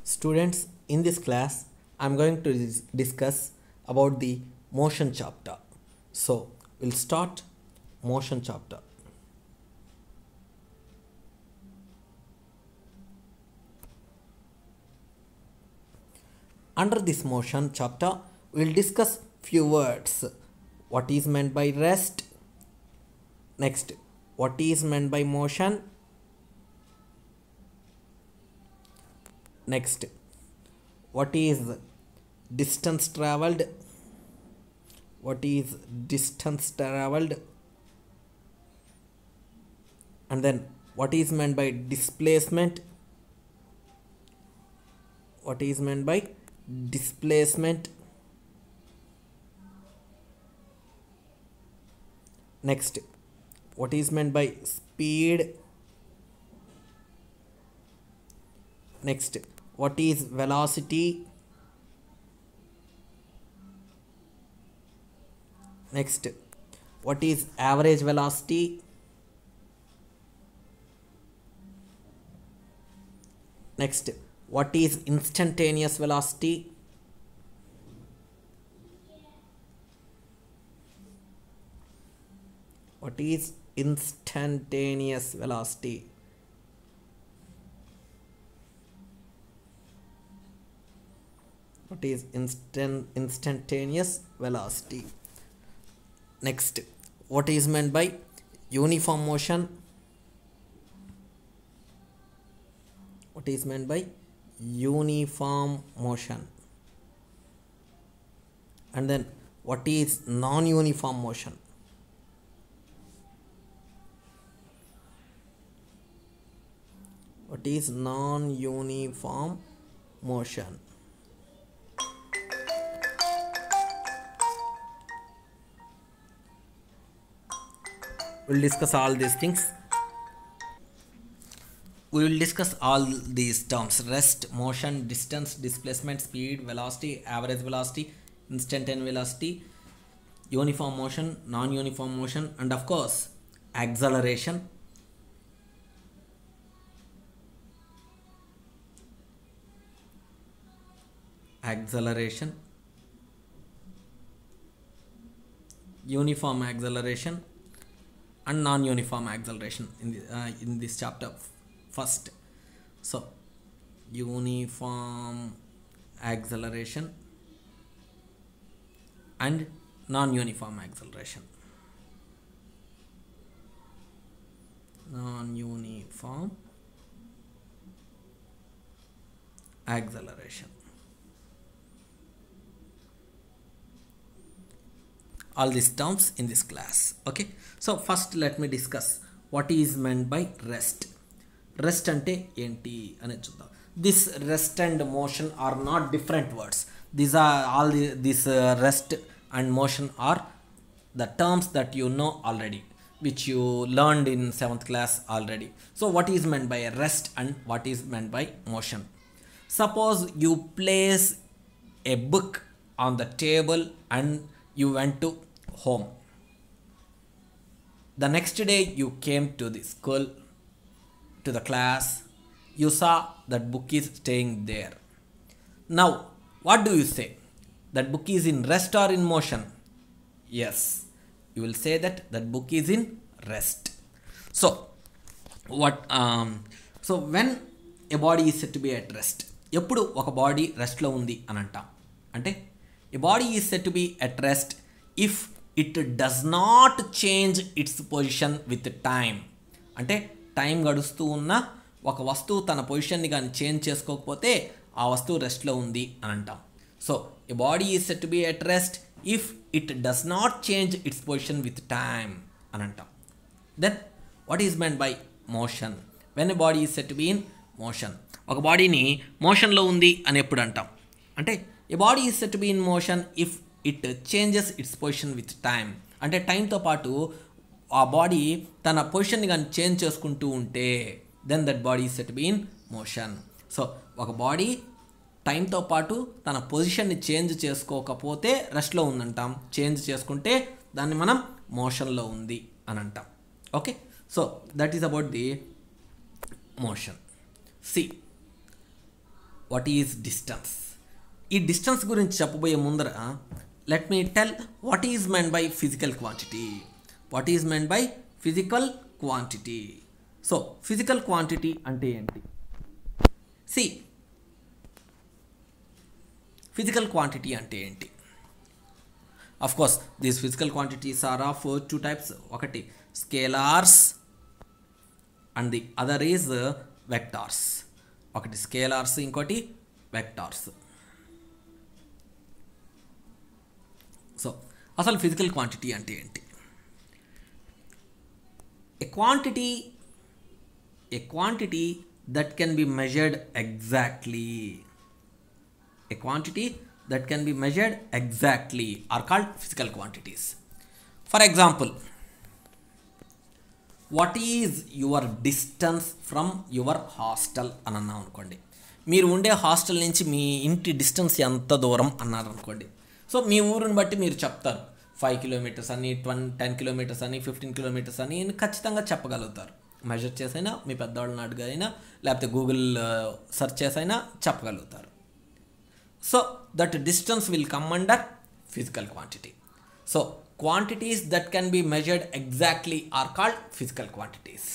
Students, in this class, I'm going to discuss about the motion chapter. So, we'll start motion chapter. Under this motion chapter, we'll discuss few words. What is meant by rest? Next, what is meant by motion? Next, what is distance traveled? What is distance traveled? And then, what is meant by displacement? What is meant by displacement? Next, what is meant by speed? Next, what is velocity? Next, what is average velocity? Next, what is instantaneous velocity? What is instantaneous velocity? What is instantaneous velocity? Next, what is meant by uniform motion? What is meant by uniform motion? And then, what is non-uniform motion? What is non-uniform motion? We'll discuss all these things. We will discuss all these terms: rest, motion, distance, displacement, speed, velocity, average velocity, instantaneous velocity, uniform motion, non-uniform motion, and of course acceleration. Acceleration, uniform acceleration, and non-uniform acceleration in this chapter first. So, uniform acceleration and non-uniform acceleration. Non-uniform acceleration. All these terms in this class. Okay, so first let me discuss what is meant by rest. Rest ante enti ane chuddam. This rest and motion are not different words. These are all this rest and motion are the terms that you know already, which you learned in 7th class already. So what is meant by rest and what is meant by motion? Suppose you place a book on the table and you went to home. The next day you came to the school, to the class. You saw that book is staying there. Now, what do you say? That book is in rest or in motion? Yes, you will say that that book is in rest. So, so when a body is said to be at rest, ఎప్పుడు ఒక body రెస్ట్లో ఉంది అని అంటాం అంటే a body is said to be at rest if it does not change its position with time. అంటే time గడుస్తూ ఉన్న ఒక వస్తువు తన పొజిషన్ని కానీ చేంజ్ చేసుకోకపోతే ఆ వస్తువు రెస్ట్లో ఉంది అని అంటాం. So a body is said to be at rest if it does not change its position with time అని అంటాం. Then what is meant by motion? When a body is said to be in motion, ఒక బాడీని మోషన్లో ఉంది అని ఎప్పుడు అంటాం అంటే a body is said to be in motion if it changes its position with time. అంటే టైంతో పాటు ఆ బాడీ తన పొజిషన్ని కానీ చేంజ్ చేసుకుంటూ ఉంటే then that body is said to be in motion. So ఒక బాడీ టైంతో పాటు తన పొజిషన్ని చేంజ్ చేసుకోకపోతే రెస్ట్లో ఉందంటాం, చేంజ్ చేసుకుంటే దాన్ని మనం మోషన్లో ఉంది అని అంటాం. Okay, so that is about the motion. See what is distance. ఈ డిస్టెన్స్ గురించి చెప్పబోయే ముందర let me tell what is meant by physical quantity. What is meant by physical quantity. So physical quantity అంటే ఏంటి? సి, ఫిజికల్ క్వాంటిటీ అంటే ఏంటి? Of course these physical quantities are of two types. ఒకటి scalars and the other is vectors. ఒకటి scalars, ఇంకోటి vectors. So అసలు physical quantity అంటే ఏంటి? A quantity that can be measured exactly. A quantity that can be measured exactly are called physical quantities. For example, what is your distance from your hostel అని అన్నాం అనుకోండి. మీరు ఉండే hostel నుంచి మీ ఇంటి డిస్టెన్స్ ఎంత దూరం అన్నారు అనుకోండి. సో మీ ఊరిని బట్టి మీరు చెప్తారు 5 కిలోమీటర్స్ అని, 10 కిలోమీటర్స్ అని, 15 కిలోమీటర్స్ అని ఖచ్చితంగా చెప్పగలుగుతారు. మెజర్ చేసైనా, మీ పెద్దవాళ్ళని అడిగైనా, లేకపోతే గూగుల్ సెర్చ్ చేసైనా చెప్పగలుగుతారు. So that distance will come under physical quantity. So quantities that can be measured exactly are called physical quantities.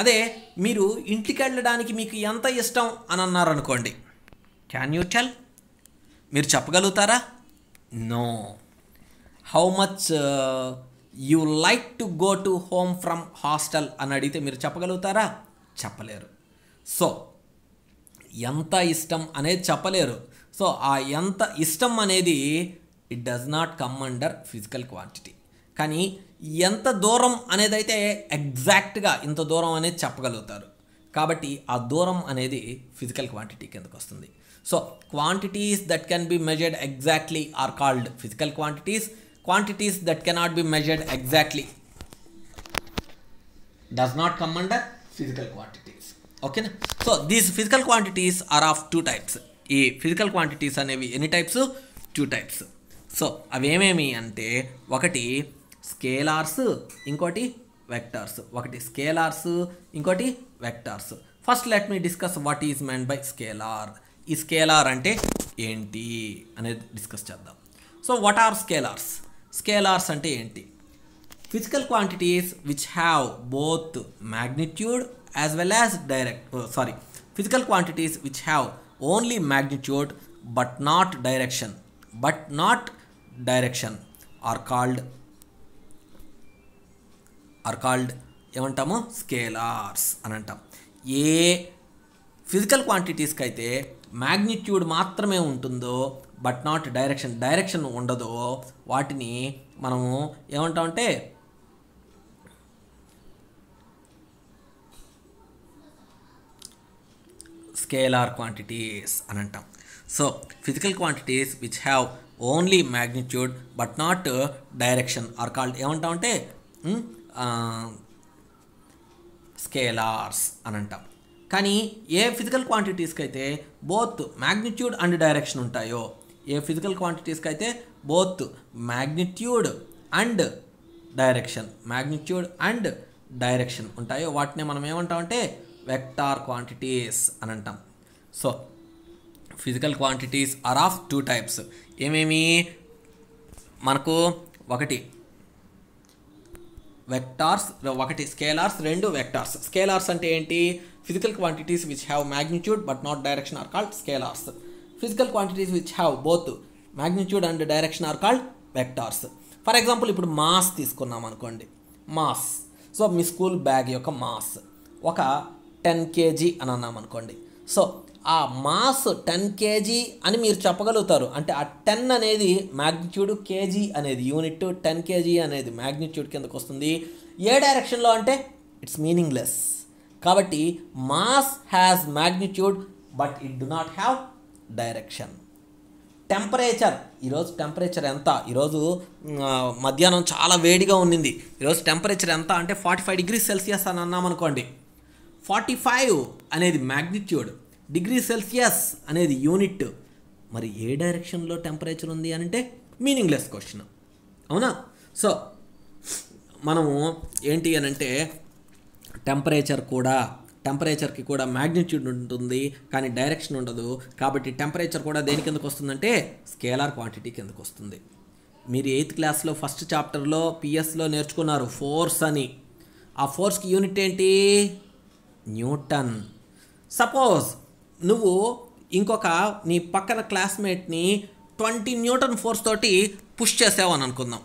అదే మీరు ఇంటికి వెళ్ళడానికి మీకు ఎంత ఇష్టం అని అన్నారు అనుకోండి. Can you tell? మీరు చెప్పగలుగుతారా? No. How much you like to go to home from hostel అని అడిగితే మీరు చెప్పగలుగుతారా? చెప్పలేరు. సో ఎంత ఇష్టం అనేది చెప్పలేరు. సో ఆ ఎంత ఇష్టం అనేది it does not come under physical quantity. కానీ ఎంత దూరం అనేది అయితే ఎగ్జాక్ట్గా ఇంత దూరం అనేది చెప్పగలుగుతారు. కాబట్టి ఆ దూరం అనేది ఫిజికల్ క్వాంటిటీ కిందకు వస్తుంది. So quantities that can be measured exactly are called physical quantities. Quantities that cannot be measured exactly does not come under physical quantities. Okay na? So these physical quantities are of two types. ఈ physical quantities అనేవి ఎన్ని types? 2 types. So అవి ఏమేమి అంటే ఒకటి scalars, ఇంకోటి vectors. ఒకటి scalars, ఇంకోటి vectors. First let me discuss what is meant by scalar. ఈ స్కేలార్ అంటే ఏంటి అనేది డిస్కస్ చేద్దాం. So what are scalars? Scalars అంటే ఏంటి? Physical quantities which have both magnitude as well as physical quantities which have only magnitude but not direction are called ఏమంటాము? Scalars అని అంటాం. ఏ ఫిజికల్ క్వాంటిటీస్కి అయితే మ్యాగ్నిట్యూడ్ మాత్రమే ఉంటుందో బట్ నాట్ డైరెక్షన్ ఉండదో వాటిని మనము ఏమంటామంటే స్కేలార్ క్వాంటిటీస్ అని అంటాం. So physical quantities which have only magnitude but not direction are called ఏమంటామంటే స్కేలార్స్ అని అంటాం. కానీ ఏ ఫిజికల్ క్వాంటిటీస్కి అయితే బోత్ మ్యాగ్నిట్యూడ్ అండ్ డైరెక్షన్ ఉంటాయో, ఏ ఫిజికల్ క్వాంటిటీస్కి అయితే బోత్ మ్యాగ్నిట్యూడ్ అండ్ డైరెక్షన్ ఉంటాయో వాటిని మనం ఏమంటామంటే వెక్టార్ క్వాంటిటీస్ అని అంటాం. So physical quantities are of 2 types. ఏమేమి మనకు? ఒకటి వెక్టార్స్, ఒకటి స్కేలార్స్, 2 వెక్టార్స్. స్కేలార్స్ అంటే ఏంటి? Physical quantities which have magnitude but not direction are called scalars. Physical quantities which have both magnitude and direction are called vectors. For example ఇప్పుడు mass తీసుకున్నాం అనుకోండి. Mass, so మీ school bag యొక్క mass ఒక 10 kg అని అన్నాం అనుకోండి. So ఆ mass 10 kg అని మీరు చెప్పగలుగుతారు. అంటే ఆ 10 అనేది మ్యాగ్నిట్యూడ్, కేజీ అనేది యూనిట్, 10 kg అనేది మ్యాగ్నిట్యూడ్ కిందకు వస్తుంది. ఏ డైరెక్షన్లో అంటే ఇట్స్ మీనింగ్లెస్. కాబట్టి mass has magnitude but it do not have direction. Temperature, ఈరోజు టెంపరేచర్ ఎంత? ఈరోజు మధ్యాహ్నం చాలా వేడిగా ఉన్నింది. ఈరోజు టెంపరేచర్ ఎంత అంటే 45 degrees Celsius అని అన్నాం అనుకోండి. 45 అనేది మ్యాగ్నిట్యూడ్, డిగ్రీ సెల్సియస్ అనేది యూనిట్. మరి ఏ డైరెక్షన్లో టెంపరేచర్ ఉంది అని అంటే మీనింగ్లెస్ క్వశ్చన్, అవునా? సో మనము ఏంటి అని అంటే టెంపరేచర్ కూడా టెంపరేచర్కి కూడా మ్యాగ్నిట్యూడ్ ఉంటుంది కానీ డైరెక్షన్ ఉండదు. కాబట్టి టెంపరేచర్ కూడా దేని కిందకు వస్తుందంటే స్కేలార్ క్వాంటిటీ కిందకు వస్తుంది. మీరు 8th క్లాస్లో ఫస్ట్ చాప్టర్లో పిఎస్లో నేర్చుకున్నారు ఫోర్స్ అని. ఆ ఫోర్స్కి యూనిట్ ఏంటి? న్యూటన్. సపోజ్ నువ్వు ఇంకొక నీ పక్కన క్లాస్మేట్ని 20 న్యూటన్ ఫోర్స్ తోటి పుష్ చేసావని అనుకుందాం.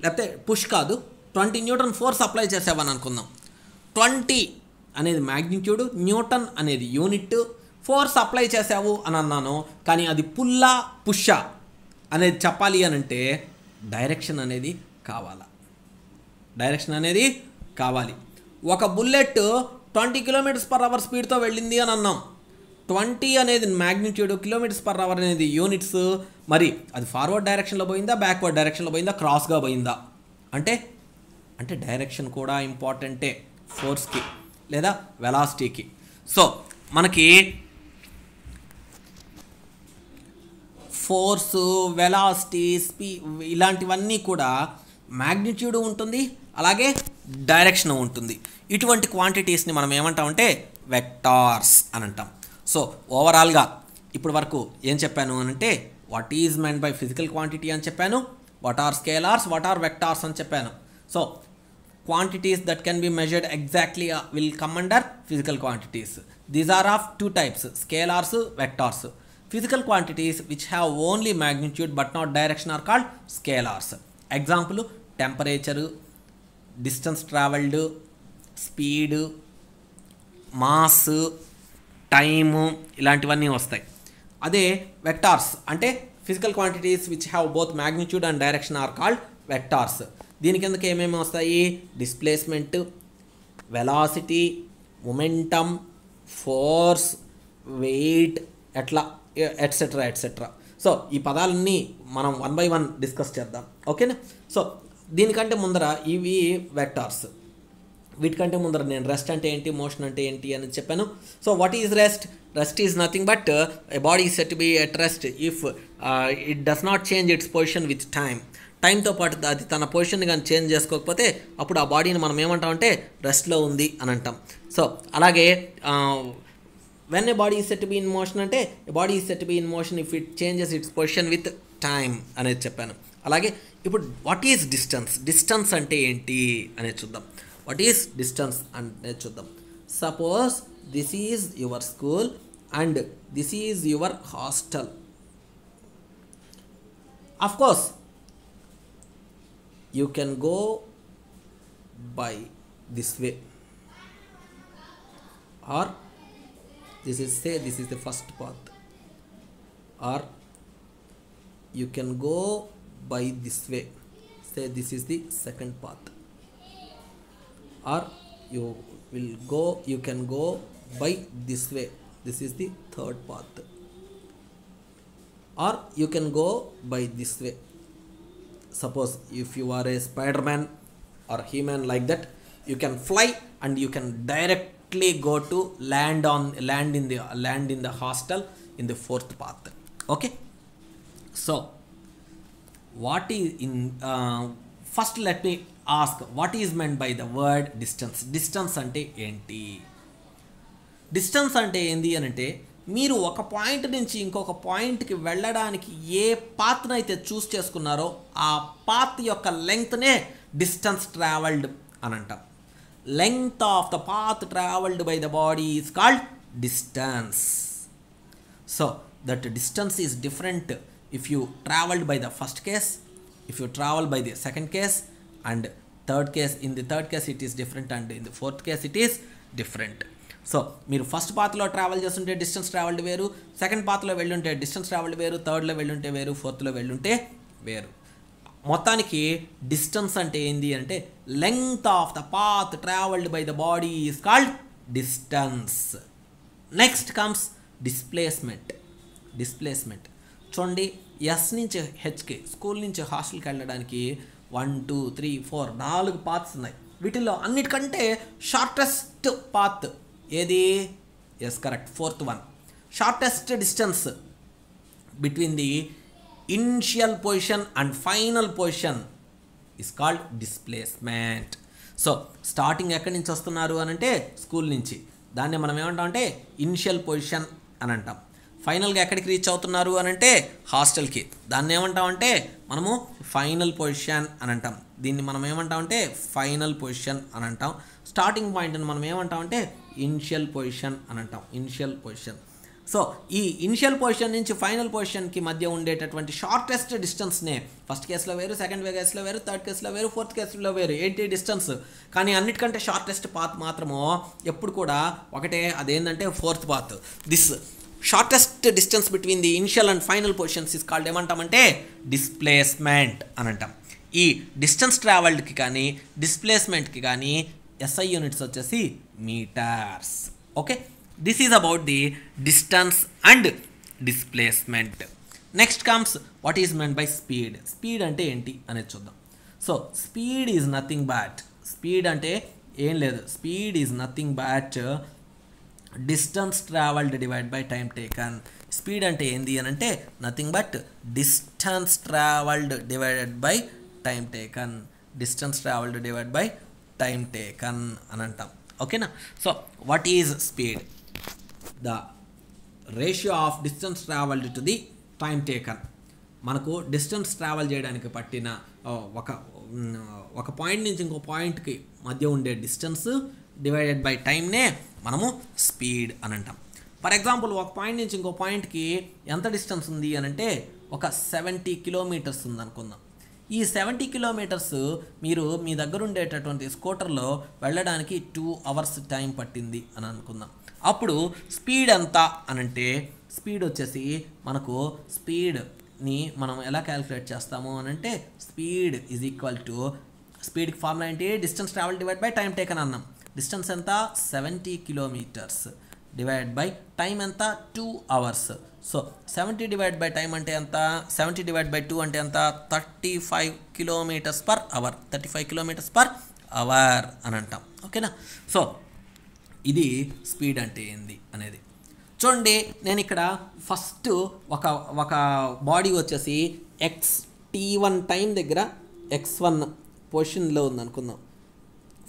లేకపోతే పుష్ కాదు, 20 న్యూటన్ ఫోర్స్ అప్లై చేసావని అనుకుందాం. 20 అనేది మ్యాగ్నిట్యూడ్, న్యూటన్ అనేది యూనిట్. ఫోర్స్ అప్లై చేసావు అని అన్నాను, కానీ అది పుల్లా పుషా అనేది చెప్పాలి అని అంటే డైరెక్షన్ అనేది కావాలి. ఒక బుల్లెట్ 20 km/h స్పీడ్తో వెళ్ళింది అని అన్నాం. 20 అనేది మ్యాగ్నిట్యూడ్, km/h అనేది యూనిట్స్. మరి అది ఫార్వర్డ్ డైరెక్షన్లో పోయిందా, బ్యాక్వర్డ్ డైరెక్షన్లో పోయిందా, క్రాస్గా పోయిందా అంటే డైరెక్షన్ కూడా ఇంపార్టెంటే ఫోర్స్కి లేదా వెలాసిటీకి. సో మనకి ఫోర్సు, వెలాసిటీ, ఇలాంటివన్నీ కూడా మ్యాగ్నిట్యూడ్ ఉంటుంది, అలాగే డైరెక్షన్ ఉంటుంది. ఇటువంటి క్వాంటిటీస్ని మనం ఏమంటామంటే వెక్టార్స్ అని అంటాం. సో ఓవరాల్గా ఇప్పటి వరకు ఏం చెప్పాను అని అంటే what is meant by physical quantity అని చెప్పాను, what are scalars, what are vectors అని చెప్పాను. So quantities that can be measured exactly will come under physical quantities. These are of two types, scalars, vectors. Physical quantities which have only magnitude but not direction are called scalars. Example, temperature, distance traveled, speed, mass, time, ఇలాంటివన్నీ వస్తాయి. అదే vectors అంటే physical quantities which have both magnitude and direction are called vectors. దీని కిందకి ఏమేమి వస్తాయి? Displacement, velocity, momentum, force, weight, etcetera. So ఈ పదాలన్నీ మనం 1 by 1 డిస్కస్ చేద్దాం, ఓకేనా? సో దీనికంటే ముందర ఇవి వెక్టార్స్. వీటికంటే ముందర నేను రెస్ట్ అంటే ఏంటి, మోషన్ అంటే ఏంటి అని చెప్పాను. So what is rest? Rest is nothing but a body is set to be at rest if it does not change its position with time. టైంతో పాటు అది తన పొజిషన్ కానీ చేంజ్ చేసుకోకపోతే అప్పుడు ఆ బాడీని మనం ఏమంటామంటే రెస్ట్లో ఉంది అని అంటాం. సో అలాగే when a body is set to be in motion అంటే a body is set to be in motion if it changes its position with time అనేది చెప్పాను. అలాగే ఇప్పుడు వాట్ ఈజ్ డిస్టెన్స్ అంటే ఏంటి అనేది చూద్దాం. వాట్ ఈజ్ డిస్టెన్స్ అనేది చూద్దాం. Suppose this is your school and this is your hostel. Of course you can go by this way, or this is the first path, or you can go by this way, say this is the second path, or you can go by this way, this is the third path, or you can go by this way. Suppose if you are a Spider-Man or He-Man like that, you can fly and you can directly go to land in the hostel in the fourth path. Okay, so what is in first let me ask what is meant by the word distance ante enti? Distance ante endi anante మీరు ఒక point నుంచి ఇంకొక పాయింట్కి వెళ్ళడానికి ఏ పాత్ను అయితే చూస్ చేసుకున్నారో ఆ path యొక్క లెంగ్త్నే డిస్టెన్స్ ట్రావెల్డ్ అని అంటాం. Length of the path travelled by the body is called distance. So that distance is different if you travelled by the first case, if you travel by the second case and third case. In the third case it is different and in the fourth case it is different. So మీరు first పాత్లో travel చేస్తుంటే distance travelled వేరు, second పాత్లో వెళ్ళుంటే distance travelled వేరు, థర్డ్లో వెళ్ళుంటే వేరు, ఫోర్త్లో వెళ్ళుంటే వేరు. మొత్తానికి distance అంటే ఏంది అంటే length of the path travelled by the body is called distance. Next comes displacement. చూడండి, ఎస్ నుంచి హెచ్కి స్కూల్ నుంచి హాస్టల్కి వెళ్ళడానికి 1 2 3 4 4 పాత్స్ ఉన్నాయి. వీటిల్లో అన్నిటికంటే షార్టెస్ట్ పాత్ ఏది? Yes, correct, fourth one. Shortest distance between the initial position and final position is called displacement. So starting ఎక్కడి నుంచి వస్తున్నారు అని అంటే స్కూల్ నుంచి, దాన్ని మనం ఏమంటాం అంటే ఇనిషియల్ పొజిషన్ అని అంటాం. ఫైనల్గా ఎక్కడికి రీచ్ అవుతున్నారు అని అంటే హాస్టల్కి, దాన్ని ఏమంటాం అంటే మనము ఫైనల్ పొజిషన్ అని అంటాం. దీన్ని మనం ఏమంటాం అంటే ఫైనల్ పొజిషన్ అని అంటాం. స్టార్టింగ్ పాయింట్ని మనం ఏమంటాం అంటే ఇనిషియల్ పొజిషన్ అని అంటాం, ఇనిషియల్ పొజిషన్. సో ఈ ఇనిషియల్ పొజిషన్ నుంచి ఫైనల్ పొజిషన్కి మధ్య ఉండేటటువంటి షార్టెస్ట్ డిస్టెన్స్నే ఫస్ట్ కేసులో వేరు, సెకండ్ కేసులో వేరు, థర్డ్ కేసులో వేరు, ఫోర్త్ కేసులో వేరు, ఏంటి డిస్టెన్స్. కానీ అన్నిటికంటే షార్టెస్ట్ పాత్ మాత్రము ఎప్పుడు కూడా ఒకటే, అదేంటంటే fourth path. This shortest distance between the initial and final positions is called ఏమంటామంటే డిస్ప్లేస్మెంట్ అని అంటాం. ఈ డిస్టెన్స్ ట్రావెల్డ్కి కానీ డిస్ప్లేస్మెంట్కి కానీ SI యూనిట్స్ వచ్చేసి metres. Okay, this is about the distance and displacement. Next comes what is meant by speed. Speed అంటే ఏంటి అనేది చూద్దాం. So speed is nothing but, speed అంటే ఏం లేదు, speed is nothing but distance travelled divide by time taken. Speed అంటే ఏంది అని అంటే nothing but distance travelled divided by time taken, distance travelled divide by time taken అని అంటాం. ఓకేనా. So what is speed? The ratio of distance travelled to the time taken. మనకు distance travel చేయడానికి పట్టిన ఒక పాయింట్ నుంచి ఇంకో పాయింట్కి మధ్య ఉండే డిస్టెన్స్ డివైడెడ్ బై టైంనే మనము స్పీడ్ అని అంటాం. ఫర్ ఎగ్జాంపుల్ ఒక పాయింట్ నుంచి ఇంకో పాయింట్కి ఎంత డిస్టెన్స్ ఉంది అని అంటే ఒక 70 కిలోమీటర్స్ ఉంది అనుకుందాం. ఈ 70 కిలోమీటర్స్ మీరు మీ దగ్గర ఉండేటటువంటి స్కూటర్లో వెళ్ళడానికి 2 అవర్స్ టైం పట్టింది అని అనుకుందాం. అప్పుడు స్పీడ్ ఎంత అనంటే స్పీడ్ వచ్చేసి మనకు స్పీడ్ని మనం ఎలా క్యాలిక్యులేట్ చేస్తాము అనంటే స్పీడ్ ఈజ్ ఈక్వల్ టు స్పీడ్కి ఫార్ములా ఏంటి? Distance travel divide by time taken అన్నాం. డిస్టెన్స్ ఎంత? 70 కిలోమీటర్స్ డివైడ్ బై టైం ఎంత? 2 hours. So 70 divide by time అంటే ఎంత? 70 డివైడ్ బై 2 అంటే ఎంత? 35 kilometres per hour, 35 kilometres per hour అని అంటాం. ఓకేనా. సో ఇది స్పీడ్ అంటే ఏంది అనేది చూడండి. నేను ఇక్కడ ఫస్ట్ ఒక బాడీ వచ్చేసి t1 టైం దగ్గర x1 పొజిషన్లో ఉంది అనుకుందాం.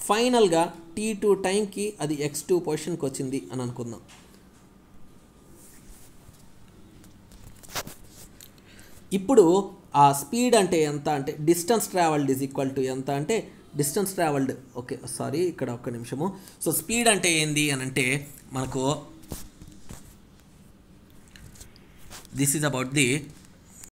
ఫైనల్గా t2 టైంకి అది x2 పొజిషన్కి వచ్చింది అని అనుకుందాం. ఇప్పుడు ఆ స్పీడ్ అంటే ఎంత అంటే distance travelled is equal to ఎంత అంటే డిస్టెన్స్ ట్రావెల్డ్. ఓకే సారీ, ఇక్కడ ఒక్క నిమిషము. సో స్పీడ్ అంటే ఏంది అని అంటే మనకు దిస్ ఈజ్ అబౌట్ ది